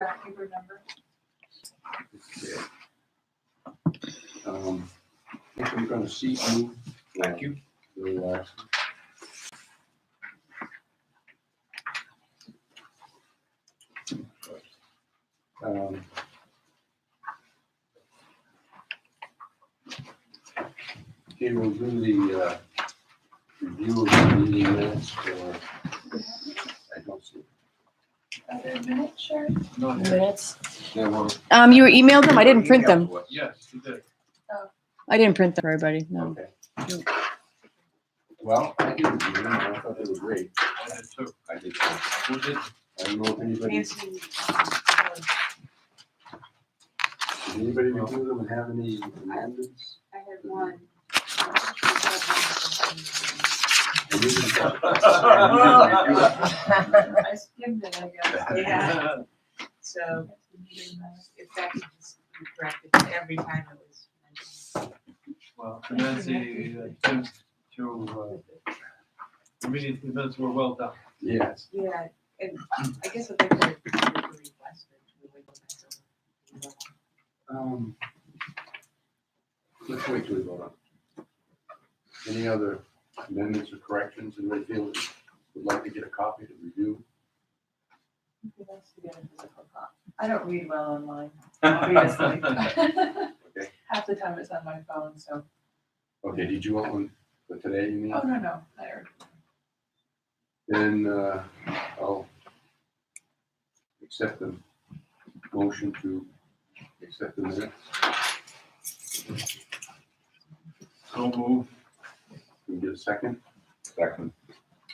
Paper number. I think I'm going to seat you. Thank you. Relax. Okay, we'll do the review of the meeting minutes for, I don't see. Are there minutes, sure? No, Minutes. there were. You emailed them? I didn't print them. Yes, you did. I didn't print them for everybody, no. Okay. Well, I did review them, and I thought they were great. I did too. I did. Who did? I don't know if anybody, Nancy. did anybody review them and have any amendments? I had one. And you can- I skimmed it, I guess. Yeah, so if that could just be corrected every time it was mentioned. Well, Nancy, the meeting events were well done. Yes. Yeah, and I guess if they could request it, we would go back over. Let's wait till we vote on it. Any other amendments or corrections? Anybody feel would like to get a copy to review? It'd be nice to get a physical copy. I don't read well online, obviously. Okay. Half the time it's on my phone, so. Okay, did you want one for today, you mean? Oh, no, I already. Then I'll accept the motion to accept the minutes. So move. Can we get a second? Second.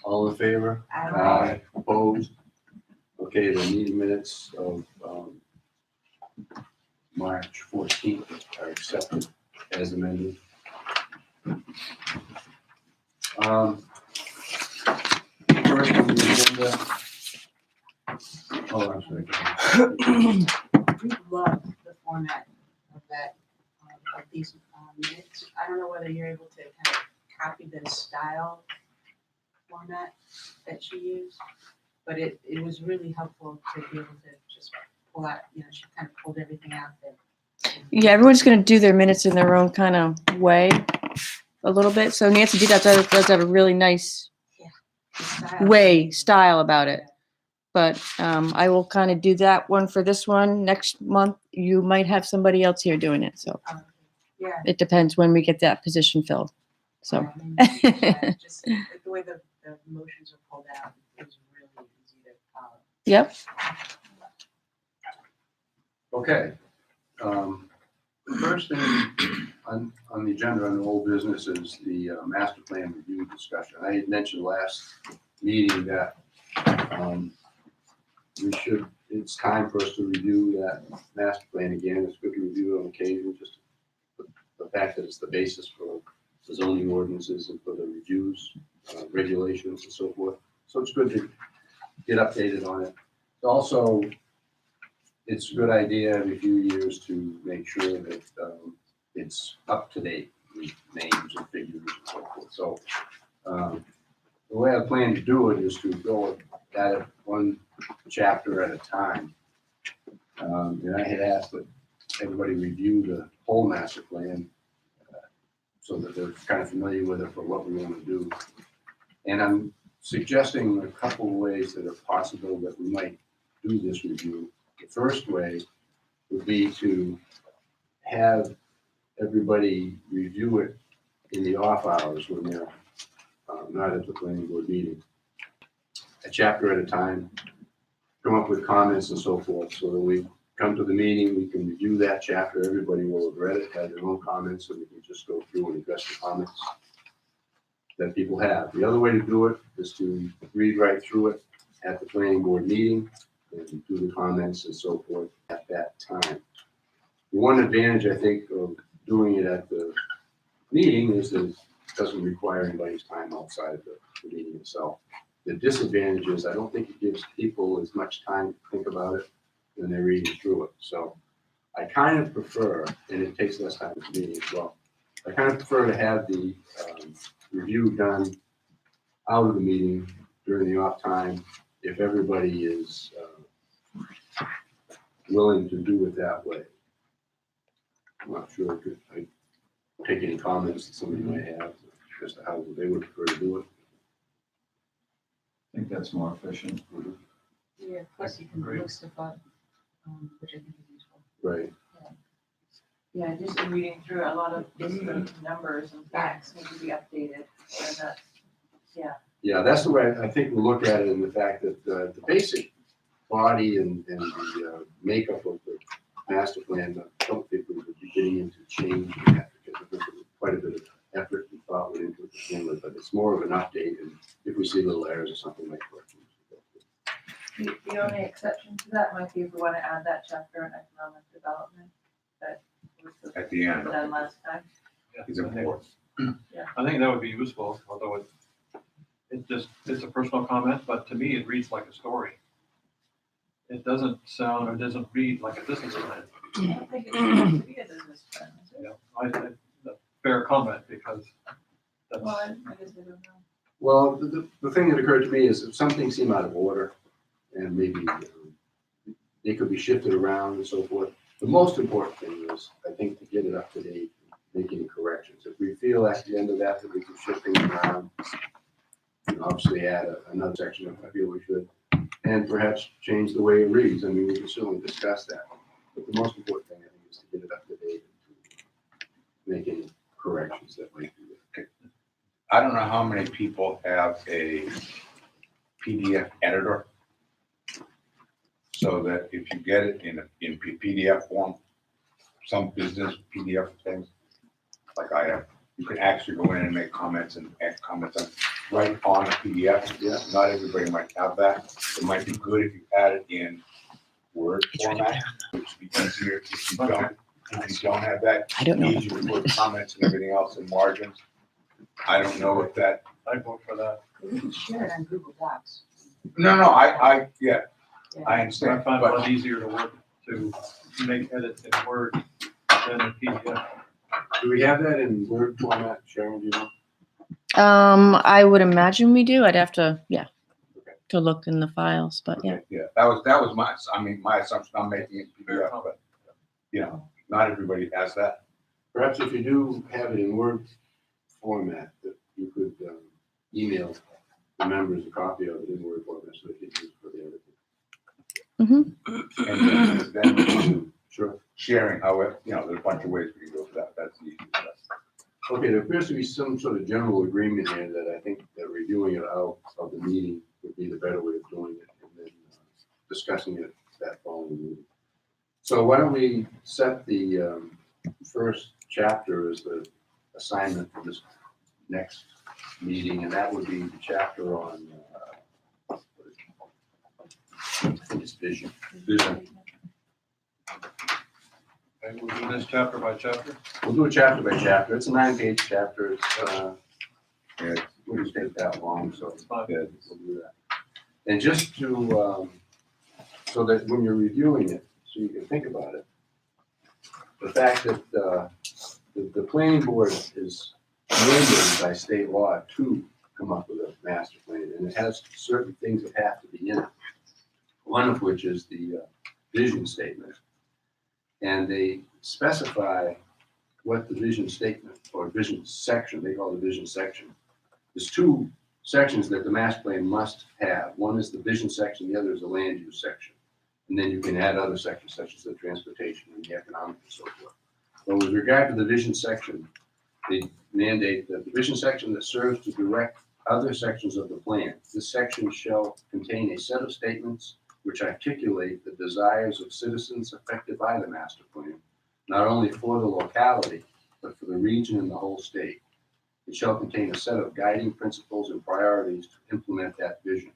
All in favor? Aye. Opposed? Okay, the meeting minutes of March 14th are accepted as amended. First on the agenda. Oh, I'm sorry. We love the format of that, of these minutes. I don't know whether you're able to kind of copy the style format that she used, but it was really helpful to be able to just pull out, she kind of pulled everything out that. Yeah, everyone's gonna do their minutes in their own kind of way, a little bit. So Nancy does have a really nice the style. style about it. But I will kind of do that one for this one. Next month, you might have somebody else here doing it. So Yeah. it depends when we get that position filled. So, Just the way the motions are pulled out, it was really easy to follow. yep. Okay. The first thing on the agenda on the old business is the master plan review discussion. I had mentioned last meeting that it's time for us to review that master plan again. It's good to review it on occasion, just the fact that it's the basis for the zoning ordinances and for the reviews, regulations and so forth. So it's good to get updated on it. Also, it's a good idea every few years to make sure that it's up to date with names and figures and so forth. So the way I plan to do it is to go at it one chapter at a time. And I had asked that everybody review the whole master plan so that they're kind of familiar with it for what we want to do. And I'm suggesting a couple of ways that are possible that we might do this review. The first way would be to have everybody review it in the off hours when they're not at the planning board meeting. A chapter at a time, come up with comments and so forth, so that we come to the meeting, we can review that chapter, everybody will have read it, have their own comments, and we can just go through and address the comments that people have. The other way to do it is to read right through it at the planning board meeting and do the comments and so forth at that time. The one advantage, I think, of doing it at the meeting is that it doesn't require anybody's time outside of the meeting itself. The disadvantage is I don't think it gives people as much time to think about it when they're reading through it. So I kind of prefer, and it takes less time at the meeting as well, I kind of prefer to have the review done out of the meeting during the off time if everybody is willing to do it that way. I'm not sure if I take any comments that somebody may have as to how they would prefer to do it. I think that's more efficient. Yeah, plus you can Agreed. look stuff up, which I think is useful. Right. Yeah, just in reading through a lot of different numbers and facts need to be updated, and that's, Yeah, that's the way I think we look at it, in the fact that the basic body and the makeup of the master plan, I don't think we would be getting into changing that, because I think there was quite a bit of effort and thought went into it to begin with, but it's more of an update, and if we see little errors or something like corrections. the only exception to that might be if we wanna add that chapter on economic development that was At the end, done last time. is important. I think that would be useful, although it's a personal comment, but to me, it reads like a story. It doesn't sound, or doesn't read like a business plan. I don't think it's supposed to be a business plan, is it? You know, I think that's a fair comment, because that's, Well, I guess I don't know. Well, the thing that occurred to me is if something seemed out of order, and maybe they could be shifted around and so forth. The most important thing is, I think, to get it up to date, make any corrections. If we feel at the end of that we can shift things around, obviously add another section if I feel we should, and perhaps change the way it reads. I mean, we can certainly discuss that. But the most important thing, I think, is to get it up to date and to make any corrections that might be there. I don't know how many people have a PDF editor, so that if you get it in PDF form, some business PDF things, like I have, you can actually go in and make comments and add comments on, right on a PDF. Yeah. Not everybody might have that. It might be good if you had it in Word format, which would be easier if you don't have that. I don't know. Easier to put comments and everything else in margins. I don't know if that, I vote for that. We can share it on Google Docs. no, I, yeah, Yeah. I I understand, find it a but lot easier to work, to make edits in Word than in PDF. Do we have that in Word format, Sharon, do you know? I would imagine we do. I'd have to, to look in the files, but yeah. yeah, that was my assumption, I'm making it PDF, but, you know, not everybody has that. Perhaps if you do have it in Word format, that you could email the members a copy of it in Word format so they can use it for the editing. Mm-hmm. And then we can Sure. sharing how, there's a bunch of ways we can go for that, that's the easiest. Okay, there appears to be some sort of general agreement here that I think that reviewing it out of the meeting would be the better way of doing it, and then discussing it that following meeting. So why don't we set the first chapter as the assignment for this next meeting, and that would be the chapter on, I think it's vision. Vision. Okay, we'll do this chapter by chapter. We'll do it chapter by chapter. It's a 9-page chapter. It's, Yeah. it wouldn't take that long, so It's fine. we'll do that. And just to, so that when you're reviewing it, so you can think about it, the fact that the planning board is mandated by state law to come up with a master plan, and it has certain things that have to be in it. One of which is the vision statement. And they specify what the vision statement or vision section, they call it the vision section. There's two sections that the master plan must have. One is the vision section, the other is the land use section. And then you can add other sections such as the transportation and the economic and so forth. But with regard to the vision section, they mandate that the vision section that serves to direct other sections of the plan. This section shall contain a set of statements which articulate the desires of citizens affected by the master plan, not only for the locality, but for the region and the whole state. It shall contain a set of guiding principles and priorities to implement that vision.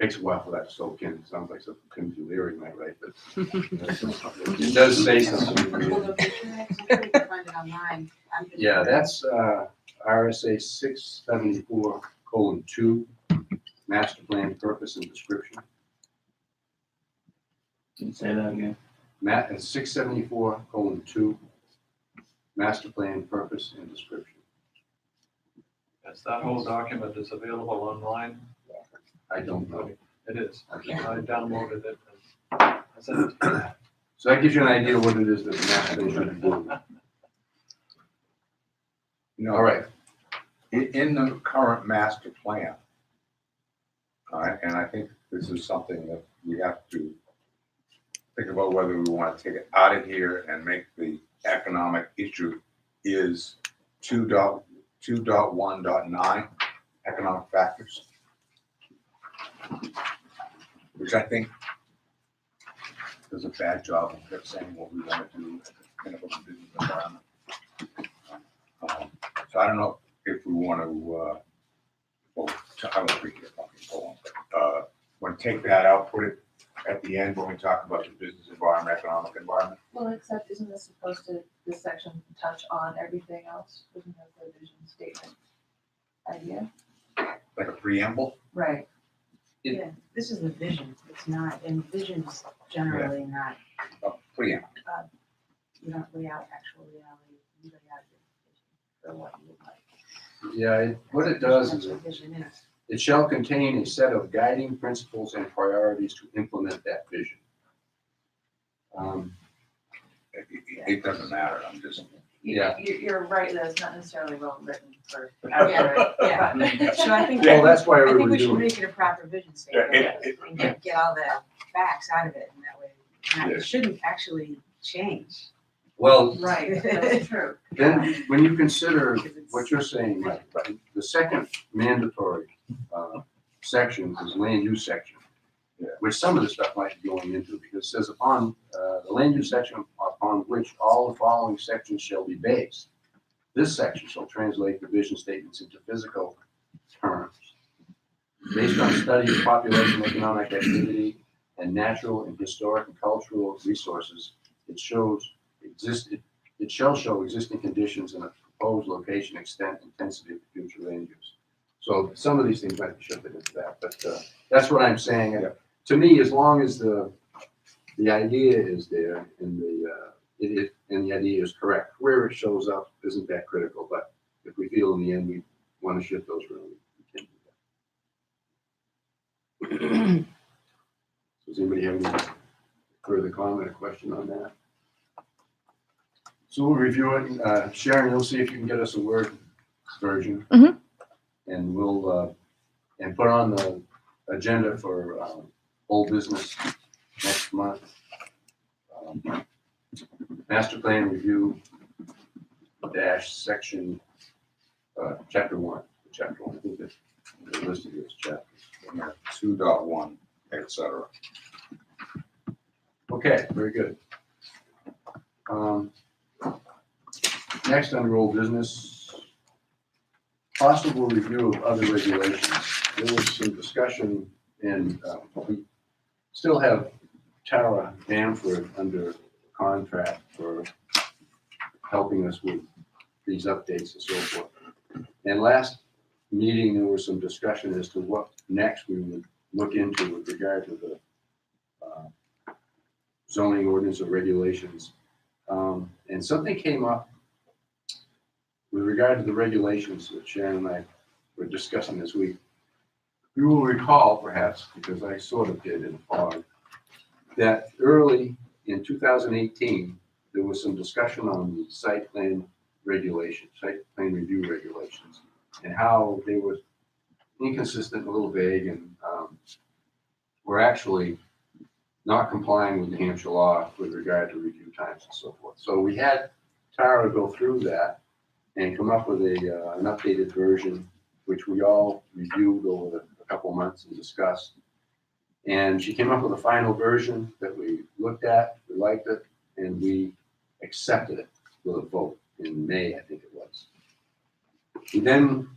Takes a while for that to soak in. It sounds like something Timothy Leary might write, but it does say something. Well, the picture, I'm sure you can find it online. I'm just- Yeah, that's RSA 674:2, master plan purpose and description. Say that again. 674:2, master plan purpose and description. Yes, that whole document is available online. I don't know. It is. I Okay. downloaded it and I said, So that gives you an idea of what it is that the master plan should be doing. All right, In the current master plan, all right, and I think this is something that we have to think about whether we want to take it out of here and make the economic issue is 2.1.9 economic factors. Which I think does a bad job of saying what we want to do in a business environment. So I don't know if we want to, well, I don't read it, but want to take that out, put it at the end when we talk about the business environment, economic environment. Well, except isn't this supposed to, this section touch on everything else? Isn't that the vision statement idea? Like a preamble. Right. Yeah, this is the vision, it's not, and vision is generally not, A preamble. you don't lay out actual reality, you lay out your vision for what you would like. yeah, what it does That's is what vision is. it shall contain a set of guiding principles and priorities to implement that vision. It doesn't matter, I'm just, Yeah. You're right, that it's not necessarily well written for. Yeah, yeah. But- So I think, Well, that's why I think we everybody's should doing it. make it a proper vision statement and get all the facts out of it, and that way, it shouldn't actually change. Well, Right, that's true. then, when you consider what you're saying, Mike, the second mandatory section is land use section, which some of the stuff might be going into, because it says upon the land use section upon which all the following sections shall be based. This section shall translate the vision statements into physical terms. Based on study of population, economic activity, and natural and historic and cultural resources, it shall show existing conditions and a proposed location, extent, intensity of future land use. So some of these things might be shifted into that, but that's what I'm saying. Yeah. To me, as long as the idea is there and and the idea is correct, where it shows up isn't that critical, but if we feel in the end we want to shift those around, we can do that. Does anybody have any further comment or question on that? So we'll review it. Sharon, you'll see if you can get us a Word version. Mhm. And we'll, and put on the agenda for old business next month. Master plan review dash section, chapter 1. I think that the list of those chapters. 2.1, et cetera. Okay, very good. Next under old business, possible review of other regulations. There was some discussion and we still have Tara Bamford under contract for helping us with these updates and so forth. And last meeting, there was some discussion as to what next we would look into with regard to the zoning ordinance or regulations. And something came up with regard to the regulations that Sharon and I were discussing this week. You will recall perhaps, because I sort of did in fog, that early in 2018, there was some discussion on the site plan regulations, site plan review regulations, and how they were inconsistent, a little vague, and were actually not complying with New Hampshire law with regard to review times and so forth. So we had Tara go through that and come up with an updated version, which we all reviewed over a couple months and discussed. And she came up with a final version that we looked at, we liked it, and we accepted it with a vote in May, I think it was. We then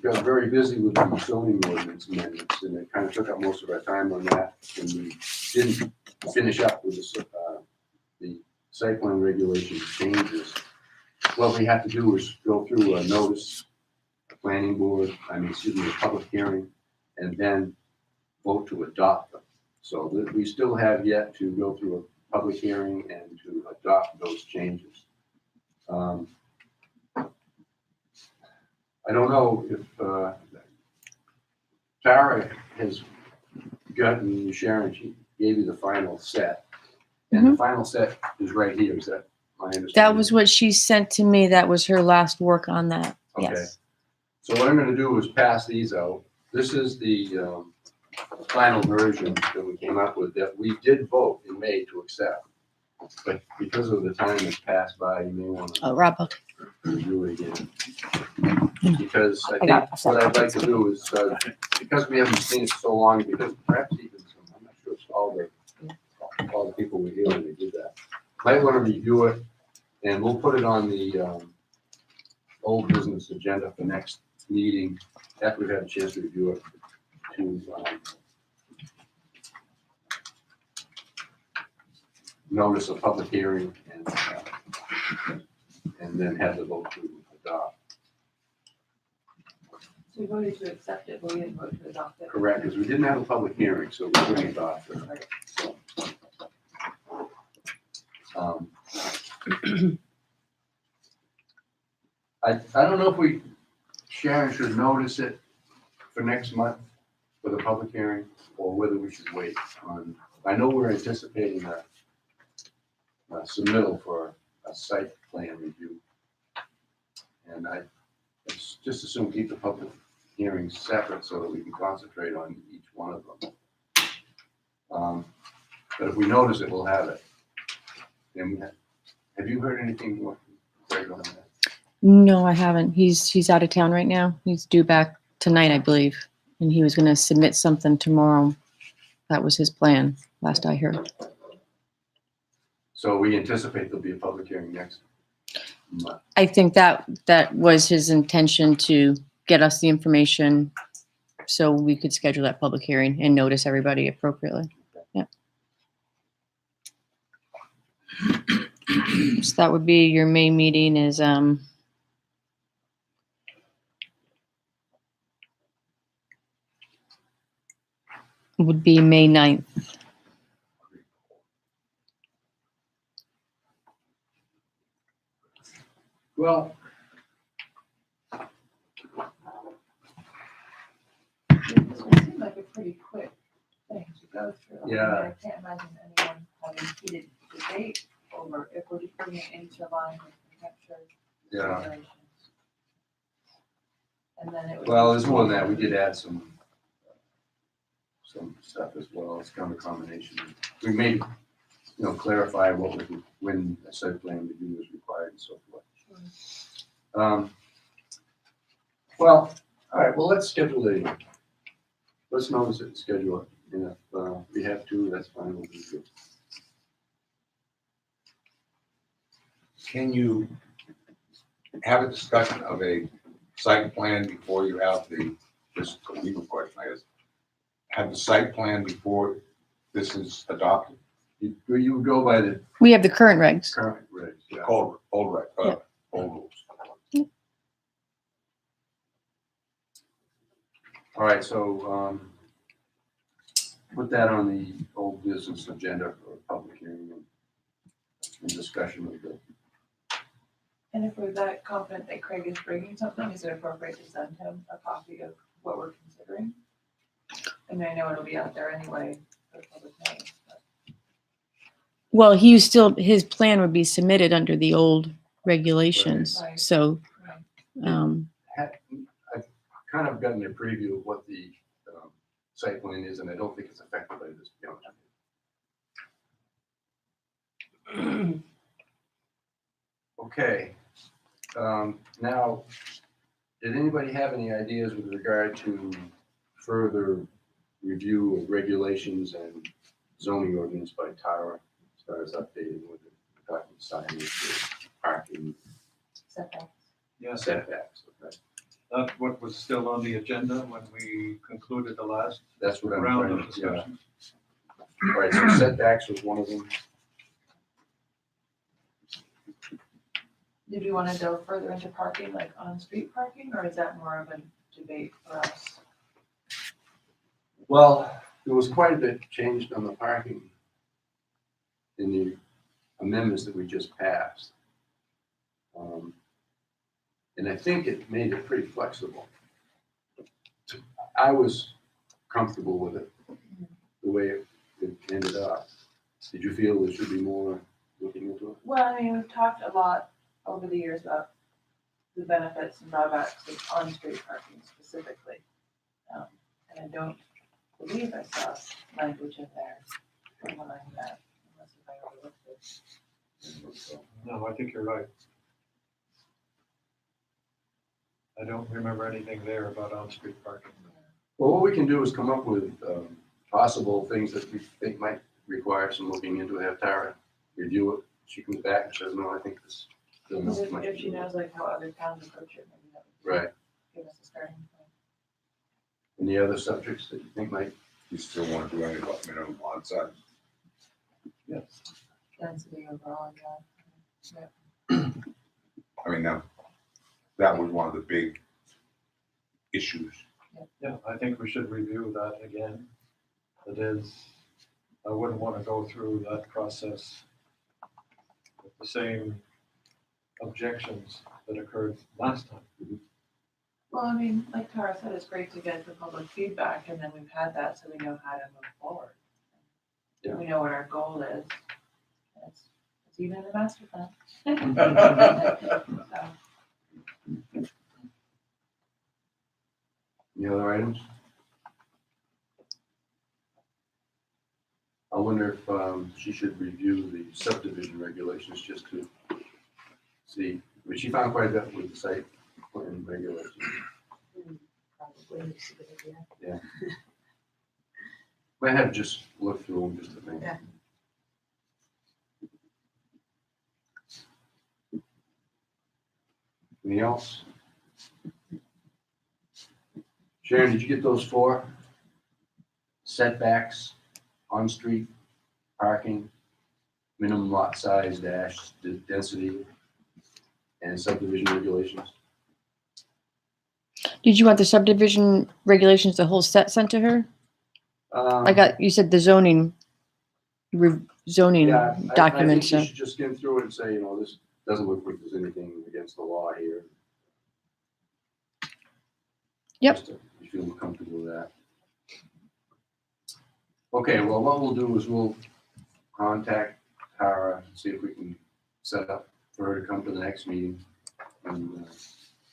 got very busy with the zoning ordinance amendments, and it kind of took up most of our time on that, and we didn't finish up with the site plan regulation changes. What we had to do was go through a notice, a planning board, a public hearing, and then vote to adopt them. So we still have yet to go through a public hearing and to adopt those changes. I don't know if Tara has gotten Sharon, she gave you the final set. And the final set is right here, is that my understanding? That was what she sent to me. That was her last work on that. Okay. Yes. So what I'm gonna do is pass these out. This is the final version that we came up with, that we did vote in May to accept. But because of the time that's passed by, you may wanna Oh, Rob, I'll review it again. Because I I got think what I'd like to do is, because we haven't seen it so long, because perhaps even some, I'm not sure it's all the people were here when we did that. Might wanna review it, and we'll put it on the old business agenda for next meeting, after we've had a chance to review it, to notice a public hearing and then have the vote to adopt. So we voted to accept it, but we didn't vote to adopt it. Correct, because we didn't have a public hearing, so we couldn't adopt it. Right. So, I don't know if Sharon should notice it for next month for the public hearing, or whether we should wait on, I know we're anticipating a submittal for a site plan review. And I just assume keep the public hearings separate so that we can concentrate on each one of them. But if we notice it, we'll have it. And have you heard anything more from Greg on that? No, I haven't. He's out of town right now. He's due back tonight, I believe. And he was gonna submit something tomorrow. That was his plan, last I heard. So we anticipate there'll be a public hearing next month. I think that was his intention, to get us the information so we could schedule that public hearing and notice everybody appropriately. Yeah. So that would be your May meeting is, would be May 9th. Well, This would seem like a pretty quick thing to go through. I mean, Yeah. I can't imagine anyone having heated debate over if we're just bringing it into line with New Hampshire yeah, regulations. And then it would. well, there's more than that. We did add some stuff as well. It's kind of a combination. We may, clarify when a site plan review is required and so forth. Well, all right, well, let's notice it and schedule it. And if we have to, that's fine, we'll do it. Can you have a discussion of a site plan before you have just a legal question, I guess? Have the site plan before this is adopted? You would go by the We have the current regs. current regs, yeah. Old Yeah. rules. All right, so, put that on the old business agenda for a public hearing and discussion of the, And if we're that confident that Craig is bringing something, is it appropriate to send him a copy of what we're considering? I mean, I know it'll be out there anyway for the public knowledge, but. Well, his plan would be submitted under the old regulations. Right. So, Right. I've kind of gotten a preview of what the site plan is, and I don't think it's affected by this, to be honest with you. Okay, now, did anybody have any ideas with regard to further review of regulations and zoning ordinance by Tara, as far as updating with the talking signage, parking, Setback. Yes, setbacks? Okay, that's what was still on the agenda when we concluded the last that's what I'm round trying of to, yeah. discussions. All right, so setbacks was one of them. Did we want to go further into parking, like on-street parking, or is that more of a debate for us? Well, there was quite a bit changed on the parking in the amendments that we just passed. And I think it made it pretty flexible. I was comfortable with it, the way it it ended up. Did you feel there should be more looking into it? Well, I mean, we've talked a lot over the years about the benefits and drawbacks of on-street parking specifically. And I don't believe I saw language in there underlying that, unless if I overlooked it. No, I think you're right. I don't remember anything there about on-street parking. Well, what we can do is come up with possible things that we think might require some looking into, have Tara review it. She comes back and says, no, I think this. Because if she knows like how other towns approach it, maybe that would Right. give us a starting point. Any other subjects that you think might, You still want to do anything about minimum lot size? Density overall, yeah. I mean, that was one of the big issues. Yeah, I think we should review that again. It is, I wouldn't want to go through that process with the same objections that occurred last time. Well, I mean, like Tara said, it's great to get the public feedback, and then we've had that, so we know how to move forward. Yeah. We know what our goal is. It's even in the master plan. So, any other items? I wonder if she should review the subdivision regulations just to see, but she found quite a bit with the site plan regulations. Probably it's a good idea. Might have to just look through them just to think. Yeah. Anything else? Sharon, did you get those 4? Setbacks, on-street parking, minimum lot size dash density, and subdivision regulations? Did you want the subdivision regulations, the whole set sent to her? I got, you said the zoning, zoning Yeah, I documents. think you should just skim through it and say, this doesn't look like there's anything against the law here. Yep. Just to be feel comfortable with that. Okay, well, what we'll do is we'll contact Tara, see if we can set up for her to come to the next meeting and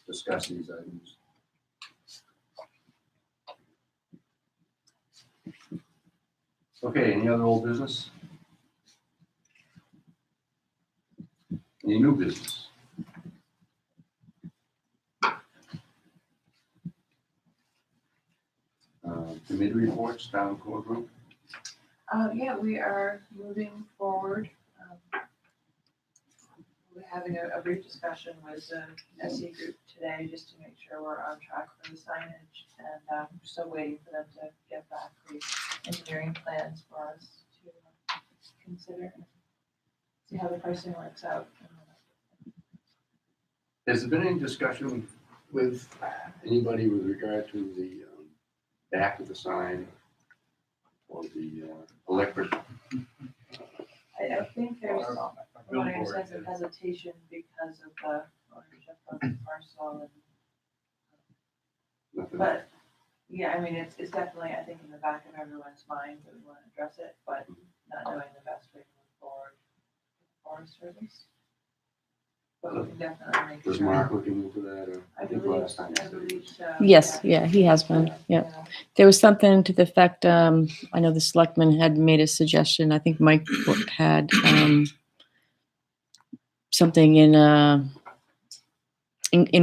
discuss these items. Okay, any other old business? Any new business? Committee reports, town core group? Yeah, we are moving forward. We're having a brief discussion with the SE group today, just to make sure we're on track for the signage. And we're still waiting for them to get back the engineering plans for us to consider. See how the pricing works out. Has there been any discussion with anybody with regard to the back of the sign or the electric? I think there's, Our from what I billboard understand, some is- hesitation because of the ownership of the parcel and Nothing? But, yeah, I mean, it's definitely, I think, in the back of everyone's mind that we want to address it, but not knowing the best way to move forward with the Forest Service. But we can definitely make sure. Was Mark looking into that, or I think believe, last time? I believe so. Yes, yeah, he has been, yeah. There was something to the effect, I know the selectman had made a suggestion, I think Mike had, something in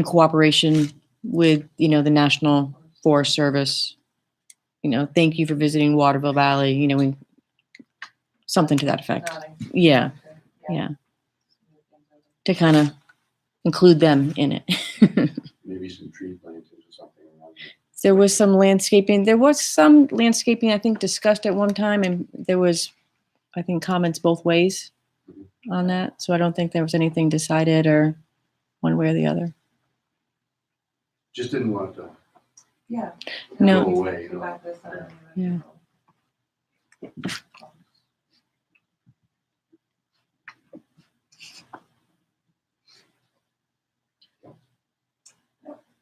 cooperation with, the National Forest Service. Thank you for visiting Waterville Valley, something to that effect. Nodding. Yeah, Okay, yeah. To kind of include them in it. Maybe some tree plantings or something around there. There was some landscaping. There was some landscaping, I think, discussed at one time, and there was, I think, comments both ways on that. So I don't think there was anything decided or one way or the other. Just didn't want to Yeah. No. go away, Go back this time. Yeah.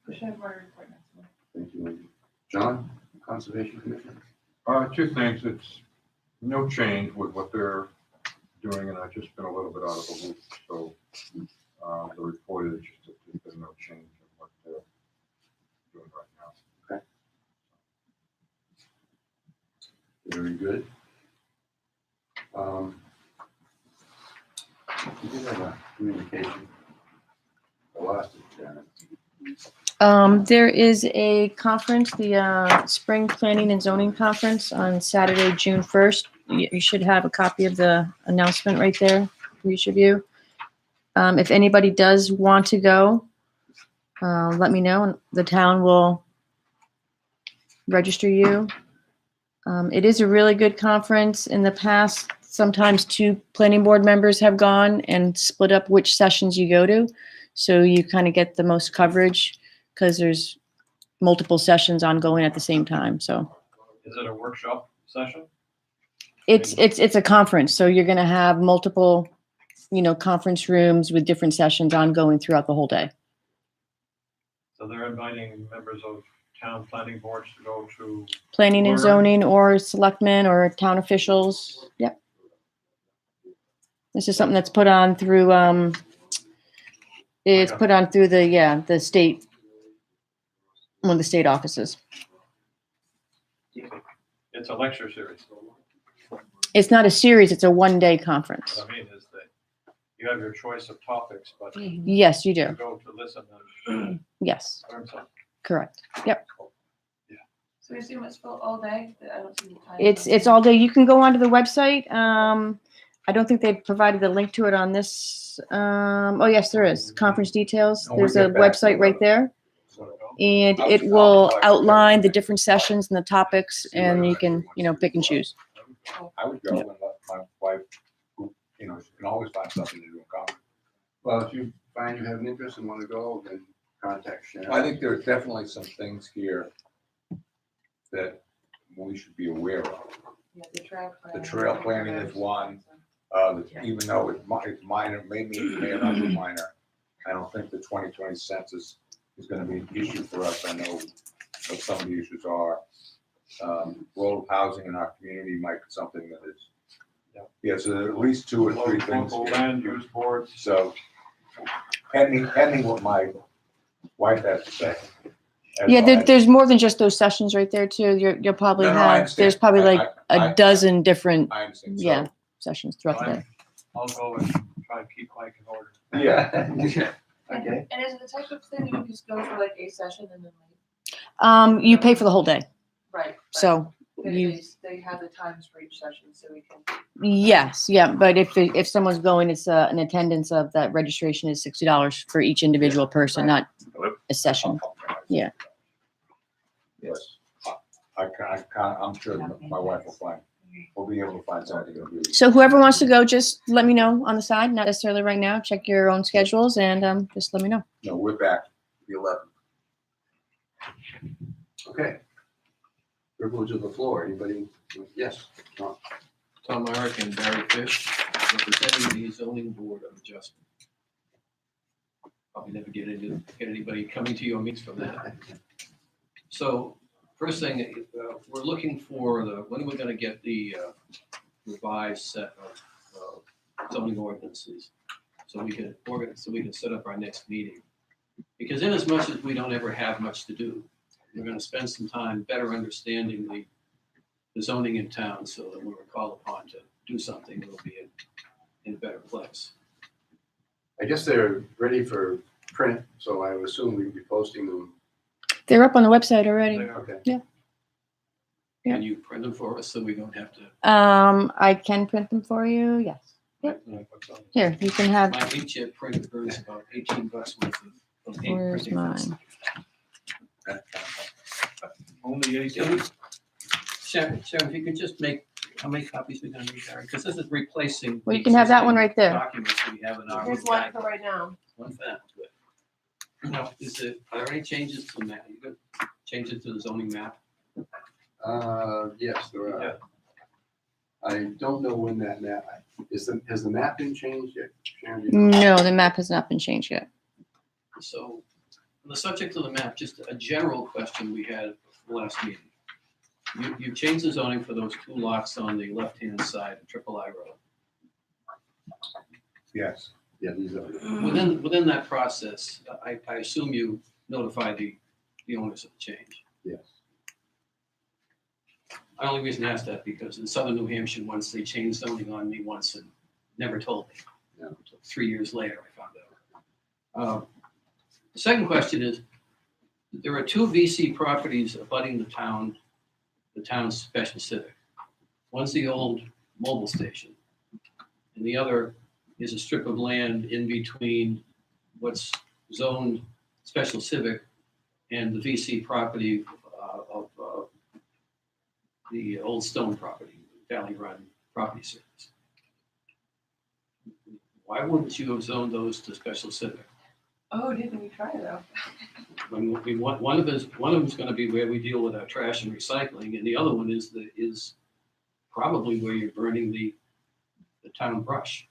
We should have more report next month. Thank you, Wendy. John, Conservation Commission? 2 things. It's no change with what they're doing, and I've just been a little bit out of the loop, so, the report is just that there's been no change in what they're doing right now. Very good. You did have a communication. I lost it, Janet. There is a conference, the Spring Planning and Zoning Conference on Saturday, June 1st. You should have a copy of the announcement right there for each of you. If anybody does want to go, let me know, and the town will register you. It is a really good conference. In the past, sometimes 2 planning board members have gone and split up which sessions you go to. So you kind of get the most coverage because there's multiple sessions ongoing at the same time. So Is it a workshop session? it's a conference. So you're going to have multiple, conference rooms with different sessions ongoing throughout the whole day. So they're inviting members of town planning boards to go to, Planning and Or- zoning or selectmen or town officials. Yep. This is something that's put on through, it's put on through the state, one of the state offices. it's a lecture series. It's not a series, it's a one-day conference. What I mean is that you have your choice of topics, but you Yes, you do. go to listen and Yes, learn something. correct. Yep. So we assume it's full all day? I don't see the time. It's all day. You can go onto the website. I don't think they provided the link to it on this. Oh, yes, there is. Conference details. Oh, we There's a get back to website right it. there. And it will outline the different sessions and the topics, and you can, pick and choose. I would go and let my wife, who, she can always find something to do in common. Well, if you find you have an interest and want to go, then contact Sharon. I think there's definitely some things here that we should be aware of. Yeah, the trail The trail planning is one. Even though it's minor, maybe it may not be minor, I don't think the 2020 census is gonna be an issue for us. I know what some of the issues are. Role of housing in our community might be something that is, yeah, so there are at least 2 or 3 things Local here. land use boards. So pending what my wife has to say. Yeah, there's more than just those sessions right there too. You'll probably No, I have, understand. there's probably like I- a dozen different, I understand. yeah, sessions throughout the day. I'll go and try and keep Mike in order. Yeah. Okay. And is it the type of thing you just go for like a session and then leave? You pay for the whole day. Right. So They have the times for each session, so we can. yes, yeah, but if someone's going, it's an attendance of that registration is $60 for each individual person, not a session. Yeah. Yes. I'm sure my wife will be able to find something to do. So whoever wants to go, just let me know on the side, not necessarily right now. Check your own schedules and just let me know. No, we're back, the 11th. Okay. Privilege of the floor. Anybody? Yes. Tom. Tom Myrick and Barry Fish, representing the zoning board of adjustment. Probably never get anybody coming to your meetings from that. So first thing, we're looking for when are we gonna get the revised set of zoning ordinances? So we can set up our next meeting. Because in as much as we don't ever have much to do, we're gonna spend some time better understanding the zoning in town so that when we're called upon to do something, it'll be in a better place. I guess they're ready for print, so I would assume we'd be posting them. They're up on the website already. Okay. Yeah. Can you print them for us so we don't have to? I can print them for you. Yes. Here, you can have, My inkjet printer is about $18 worth of ink where's printing. mine? Only 8. Can we- Sharon, if you could just make, how many copies we gonna need, Barry? Because this is replacing. Well, you the can have that one existing right there. Documents we have in our. Here's one for right now. One for that, good. Now, are there any changes to the map? You could change it to the zoning map? Yes, there Yeah. are. I don't know when that map, has the map been changed yet? Sharon, do you know? No, the map has not been changed yet. So, on the subject of the map, just a general question we had at the last meeting. you changed the zoning for those two lots on the left-hand side of Triple I Road. Yes, Yeah, these are, Within that process, I assume you notified the owners of the change. yes. The only reason I asked that because in southern New Hampshire, once they changed zoning on me once and never told me. Yeah. Until 3 years later, I found out. The second question is, there are two VC properties abutting the town's special civic. One's the old mobile station, and the other is a strip of land in between what's zoned special civic and the VC property of the Old Stone property, Valley Run Property Service. Why wouldn't you have zoned those to special civic? Oh, didn't we try though? When we want, one of them's gonna be where we deal with our trash and recycling, and the other one is probably where you're burning the town brush.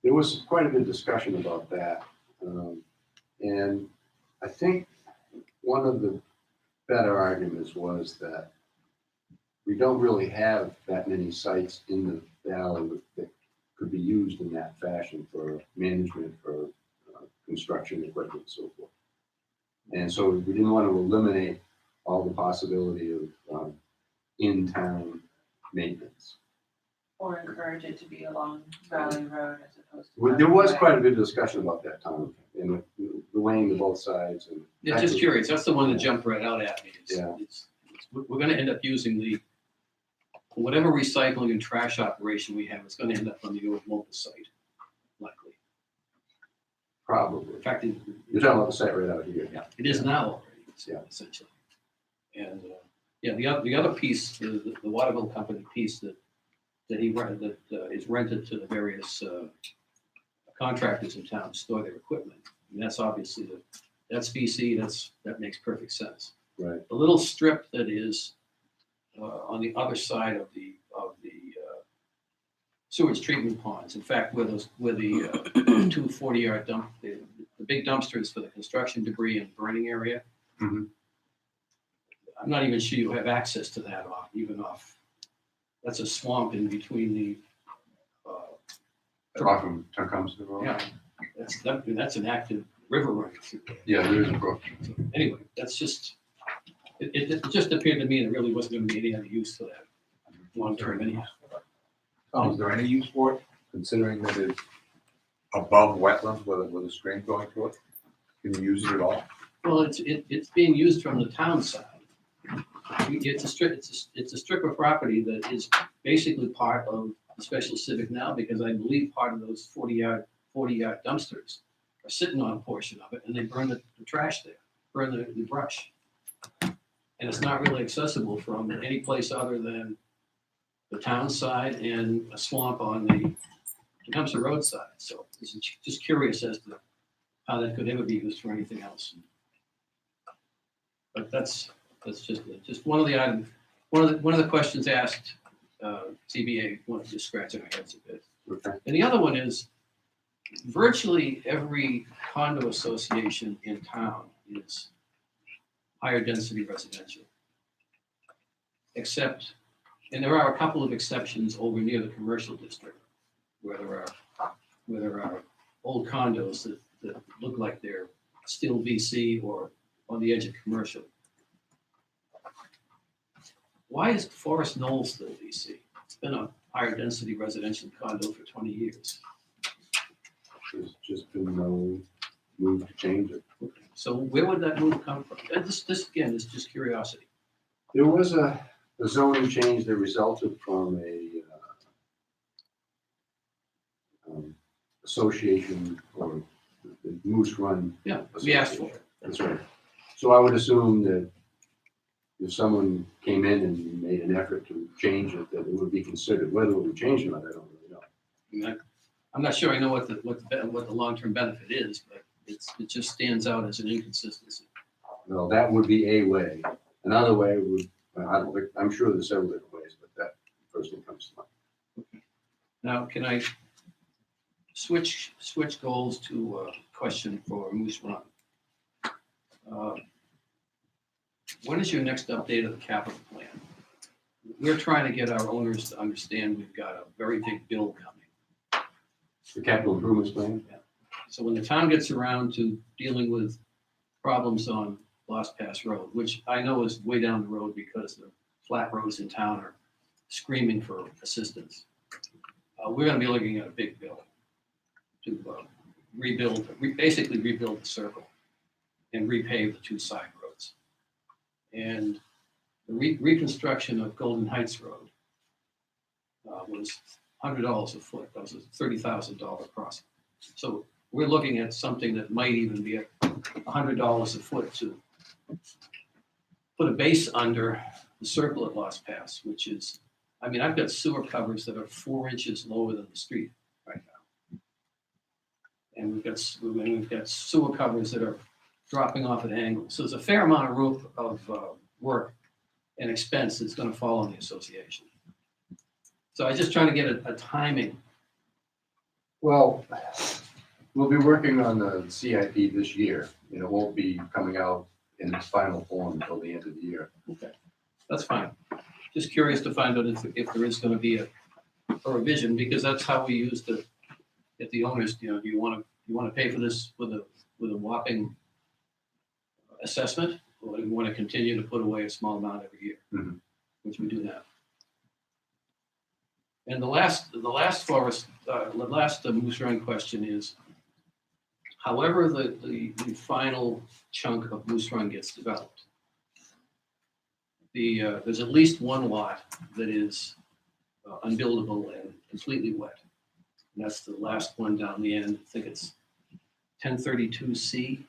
There was quite a bit of discussion about that. And I think one of the better arguments was that we don't really have that many sites in the valley that could be used in that fashion for management, for construction equipment and so forth. And so we didn't want to eliminate all the possibility of in-town maintenance. Or encourage it to be along Valley Road as opposed to. Well, there was Parkway. quite a bit of discussion about that, Tom, and the weighing of both sides and. Yeah, just curious, that's the one that jumped right out at me. Yeah. We're gonna end up using whatever recycling and trash operation we have, it's gonna end up on the old mobile site, likely. Probably. In fact, You're talking about the site right out here. yeah, it is now already, Yeah. essentially. And, yeah, the other piece, the Waterville Company piece that he rented, that is rented to the various contractors in town to store their equipment. And that's obviously that's VC, that makes perfect sense. Right. The little strip that is on the other side of the sewage treatment ponds, in fact, where the 240-yard dump, the big dumpsters for the construction debris and burning area. Mhm. I'm not even sure you have access to that off. That's a swamp in between the. off from Tecumseh Road. Yeah, that's an active river running through there. Yeah, there is a brook. So anyway, that's just, it just appeared to me there really wasn't gonna be any other use for that long term anyhow. Tom, is there any use for it, considering that it's above wetlands with a stream going through it? Can you use it at all? Well, it's being used from the town side. It's a strip of property that is basically part of the special civic now, because I believe part of those 40-yard dumpsters are sitting on a portion of it, and they burn the trash there, burn the brush. And it's not really accessible from any place other than the town side and a swamp on the Tecumseh Road side. So it's just curious as to how that could ever be used for anything else. But that's just one of the items, one of the questions asked, CBA wanted to scratch our heads a bit. Okay. And the other one is, virtually every condo association in town is higher density residential. Except, and there are a couple of exceptions over near the commercial district, where there are old condos that look like they're still VC or on the edge of commercial. Why is Forest Knoll still VC? It's been a higher density residential condo for 20 years. There's just been no move to change it. So where would that move come from? And this again is just curiosity. There was a zoning change that resulted from a association or the Moose Run. Yeah, we asked for it. That's right. So I would assume that if someone came in and made an effort to change it, that it would be considered. Whether it would be changed or not, I don't really know. I mean, I'm not sure I know what the long-term benefit is, but it just stands out as an inconsistency. Well, that would be a way. Another way would, I'm sure there's several different ways, but that first one comes to mind. Now, can I switch goals to a question for Moose Run? When when is your next update of the capital plan? We're trying to get our owners to understand we've got a very big bill coming. The capital improvements plan, So when the town gets around to dealing with problems on Lost Pass Road, which I know is way down the road because the flat roads in town are screaming for assistance, we're gonna be looking at a big bill to basically rebuild the circle and repave the two side roads. And the reconstruction of Golden Heights Road was $100 a foot. That was a $30,000 crossing. So we're looking at something that might even be $100 a foot to put a base under the circle at Lost Pass, which is, I mean, I've got sewer covers that are 4 inches lower than the street right now. And we've got sewer covers that are dropping off at angles. So there's a fair amount of work and expense that's gonna fall on the association. So I was just trying to get a timing. well, we'll be working on the CIP this year, and it won't be coming out in its final form until the end of the year. Okay, that's fine. Just curious to find out if there is gonna be a revision, because that's how we used to get the owners, you know, do you wanna pay for this with a whopping assessment? Or do you wanna continue to put away a small amount every year? Mhm. Which we do now. And the last Moose Run question is, however the final chunk of Moose Run gets developed, there's at least one lot that is unbuildable and completely wet. And that's the last one down the end. I think it's 1032C.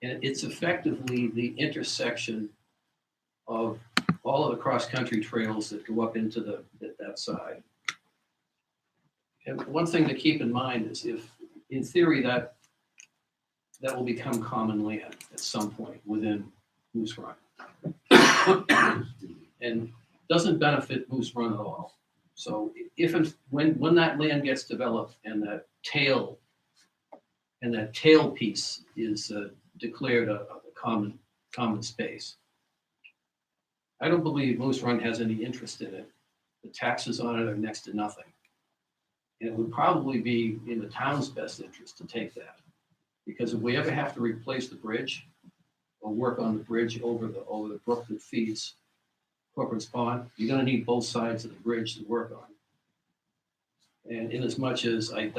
And it's effectively the intersection of all of the cross-country trails that go up into that side. And one thing to keep in mind is if, in theory, that will become common land at some point within Moose Run. And doesn't benefit Moose Run at all. So if and when that land gets developed and that tail piece is declared a common space, I don't believe Moose Run has any interest in it. The taxes on it are next to nothing. And it would probably be in the town's best interest to take that. Because if we ever have to replace the bridge or work on the bridge over the brook that feeds Corcoran's Pond, you're gonna need both sides of the bridge to work on. And in as much as I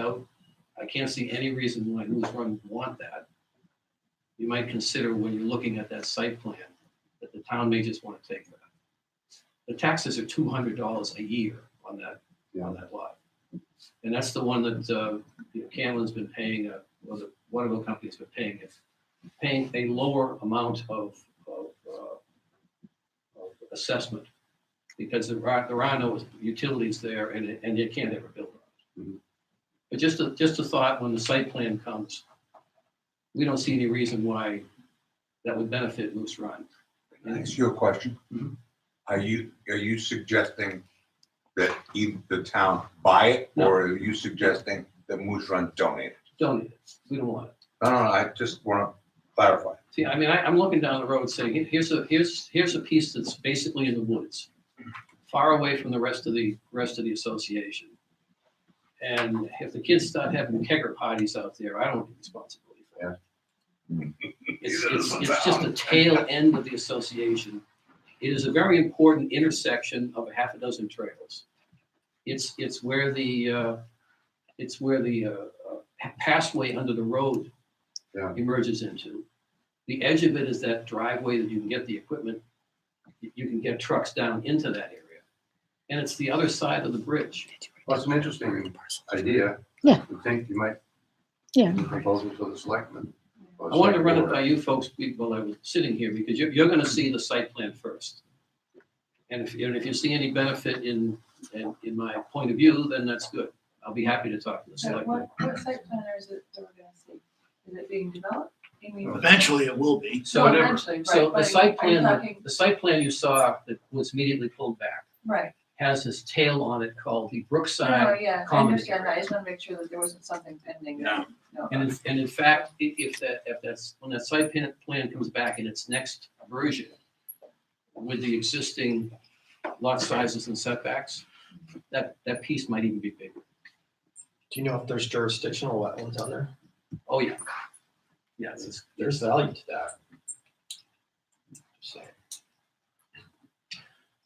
can't see any reason why Moose Run would want that, you might consider when you're looking at that site plan that the town may just want to take that. The taxes are $200 a year on that lot. And that's the one that Camlin's been paying, or the Waterville company's been paying a lower amount of assessment because there are no utilities there and you can't ever build on it. Mhm. But just a thought, when the site plan comes, we don't see any reason why that would benefit Moose Run. Can I ask you a question? Mhm. Are you suggesting that either the town buy it, No. or are you suggesting that Moose Run donate it? Don't need it. We don't want it. No, I just want to clarify. See, I mean, I'm looking down the road saying, here's a piece that's basically in the woods, far away from the rest of the association. And if the kids start having kegger parties out there, I don't take responsibility for that. It's just the tail end of the association. It is a very important intersection of a half a dozen trails. It's where the passway under the road Yeah. emerges into. The edge of it is that driveway that you can get the equipment, you can get trucks down into that area. And it's the other side of the bridge. Well, it's an interesting idea. Yeah. I think you might. Yeah. do a proposal to the selectmen. I wanted to run it by you folks while I was sitting here, because you're gonna see the site plan first. And if you see any benefit in my point of view, then that's good. I'll be happy to talk to the So selectmen. what site plan is it that we're gonna see? Is it being developed? You mean? Eventually it will be. So Well, eventually, So right, the but site are you plan, talking- the site plan you saw that was immediately pulled back Right. has this tail on it called the No, Brookside. yeah, I common understand that. I area. just want to make sure that there wasn't something pending. No. No. And in fact, if that's, when that site plan comes back in its next version, with the existing lot sizes and setbacks, that piece might even be bigger. Do you know if there's jurisdictional wetlands on there? Oh, yeah. Yeah, There's value to that. Just saying.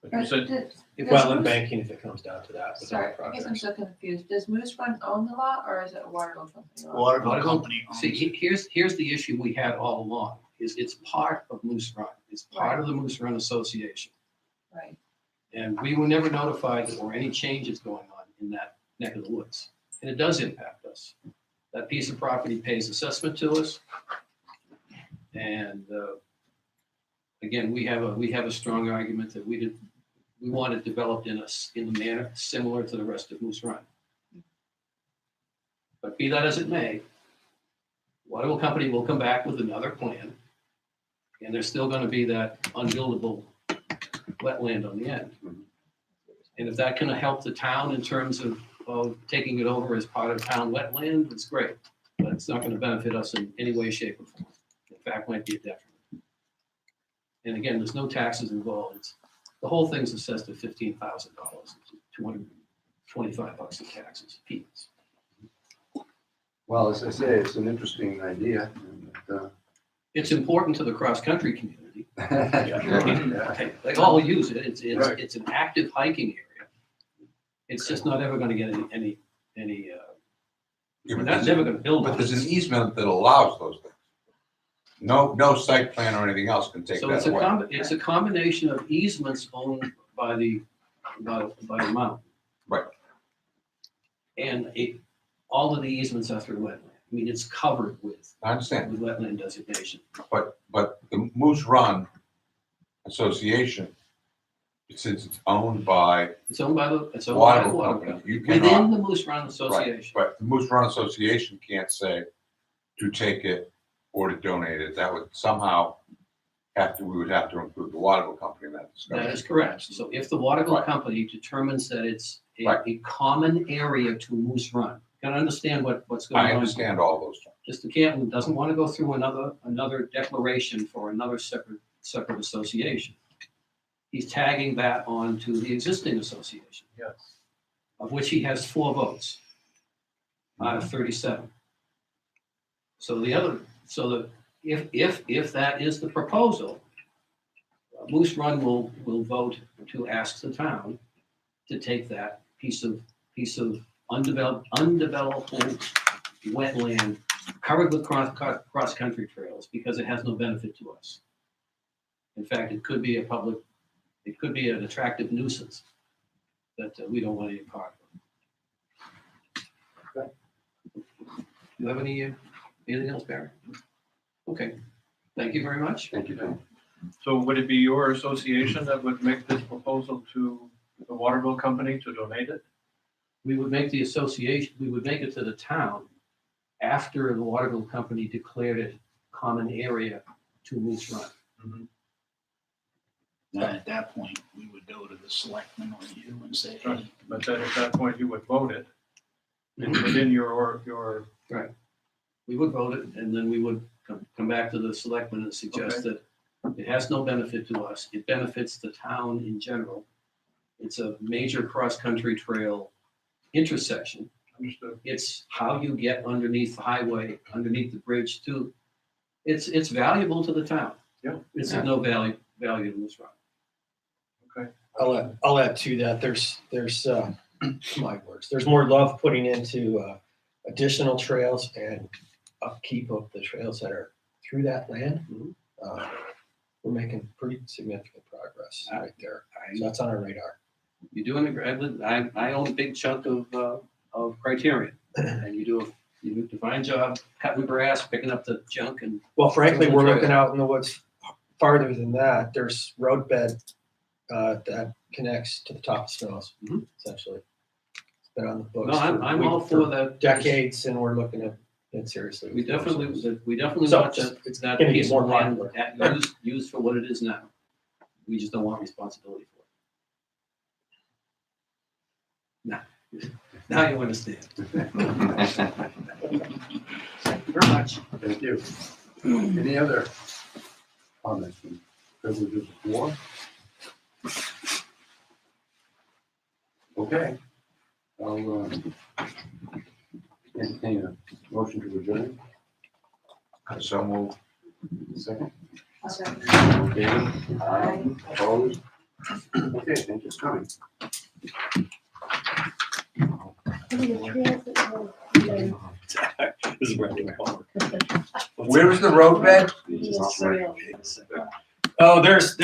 But you said, If Does wetland Moose- banking, if it comes down to that with Sorry, our I guess I'm projects. so confused. Does Moose Run own the lot or is it a Waterville company? lot? Waterville company. See, here's the issue we had all along, is it's part of Moose Run. It's part of the Moose Run Association. Right, And we were never notified that there were any changes going on in that neck of the woods. And it does impact us. That piece of property pays assessment to us. And again, we have a strong argument that we want it developed in a manner similar to the rest of Moose Run. But be that as it may, Waterville Company will come back with another plan. And there's still gonna be that unbuildable wetland on the end. And if that can help the town in terms of taking it over as part of town wetland, it's great. But it's not gonna benefit us in any way, shape, or form. In fact, might be a detriment. And again, there's no taxes involved. The whole thing's assessed at $15,000, $225 in taxes, peanuts. Well, as I say, it's an interesting idea. And, It's important to the cross-country community. yeah. They all use it. Right. It's an active hiking area. It's just not ever gonna get any, Yeah, we're but not there's- never gonna build But on there's an it. easement that allows those things. No site plan or anything else can take So that away. it's a combination of easements owned by the mountain. Right. And all of the easements are through wetland. I mean, it's covered with I understand, wetland designation. but the Moose Run Association, since it's owned by It's owned by the Waterville Water Company, Company. you Within cannot, the Moose Run Association. but the Moose Run Association can't say to take it or to donate it. That would somehow we would have to include the Waterville Company in that That discussion. is correct. So if the Waterville Right. Company determines that it's Right. a common area to Moose Run, you gotta understand what's going on. I understand all those things. Mr. Canton doesn't want to go through another declaration for another separate association. He's tagging that on to the existing association, yes, of which he has 4 votes out of 37. So if that is the proposal, Moose Run will vote to ask the town to take that piece of undevelopable wetland covered with cross-country trails because it has no benefit to us. In fact, it could be an attractive nuisance that we don't want any part of. Okay. Do you have anything else, Barry? Okay, thank you very much. Thank you, Tom. so would it be your association that would make this proposal to the Waterville Company to donate it? We would make it to the town after the Waterville Company declared it common area to Moose Run. Then at that point, we would go to the selectmen or you and say, hey, Right. But then at that point, you would vote it within your, We would vote it, and then we would come back to the selectmen and suggest that it has no benefit to us. It benefits the town in general. It's a major cross-country trail intersection. understood. It's how you get underneath the highway, underneath the bridge to, it's valuable to the town. Yeah. It's of no value to Moose Run. I'll add to that. There's my words. There's more love putting into additional trails and upkeep of the trails that are through that land. We're making pretty significant progress right there. So that's on our radar. You're doing a great, I own a big chunk of Criterion, and you do a fine job cutting grass, picking up the junk and. Well, frankly, Some of the we're trail. looking out in the woods farther than that. There's roadbed that connects to the top of Snows, Mhm. essentially. It's been on the books. No, I'm all for that. decades, and we're looking at it seriously. We definitely So want it's that gonna get piece more of land popular. used for what it is now. We just don't want responsibility for it. Now you understand. Thank you very much. Thank you. Any other comments from privileges of war? Okay. I'll, entertain a motion to adjourn. So move. Second. Okay. Okay. Aye. Opposed? Okay, thank you for coming. This is where I do my homework. Where is the roadbed? These are- Oh, there's